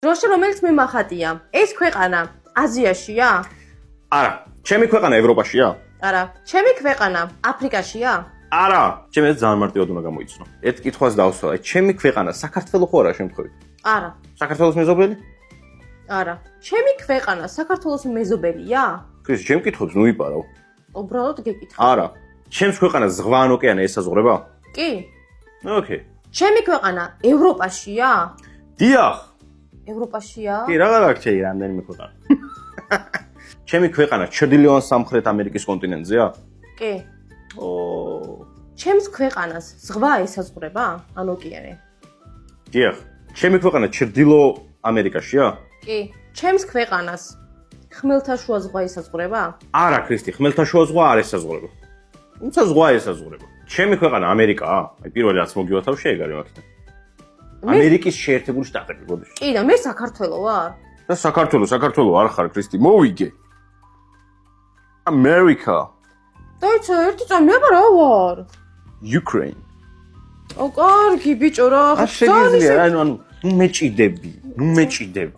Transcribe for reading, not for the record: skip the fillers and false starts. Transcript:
დროში რომელიც მიმახატია. ეს ქვეყანა აზიაშია? არა, ჩემი ქვეყანა ევროპაშია? არა. ჩემი ქვეყანა აფრიკაშია? არა, ჩემი ძალიან მარტივად უნდა გამოიცნო. ერთ კითხვას დავსვა, ჩემი ქვეყანა საქართველო ხო არა შემთხვევით? არა. საქართველოს მეზობელი? არა. ჩემი ქვეყანა საქართველოს მეზობელია? ქრისტე, ჩემ კითხვებს ნუ იპარავ. უბრალოდ გეკითხა. არა. ჩემს ქვეყანას ზღვა ან ოკეანე ესაზღვრება? კი. ოკეი. ჩემი ქვეყანა ევროპაშია? დიახ. ევროპაშია? კი, რაღაც აქვს შეი რამდენიმე ქვეყანა. ჩემი ქვეყანა ჩრდილოეთ სამხრეთ ამერიკის კონტინენტზეა? კი. ო, ჩემს ქვეყანას ზღვა ესაზღვრება? ან ოკეანე? დიახ. ჩემი ქვეყანა ჩრდილო ამერიკაშია? კი. ჩემს ქვეყანას ხმელთაშუა ზღვა ესაზღვრება? არა, ქრისტე, ხმელთაშუა ზღვა არ ესაზღვრება. თუმცა ზღვა ესაზღვრება. ჩემი ქვეყანა ამერიკაა? აი პირველი რაც მოგივათავ შეეგარი მაგითი. ამერიკის შეერთებული შტატები, გოდიშ. კი და მე საქართველო ვარ? და საქართველო არ ხარ, ქრისტე, მოვიგე. ამერიკა. დაიცა ერთი წამი აბა რა ვარ? Ukraine. ო კარგი ბიჭო რა არ შეგიძლია, ანუ ნუ მეჭიდები.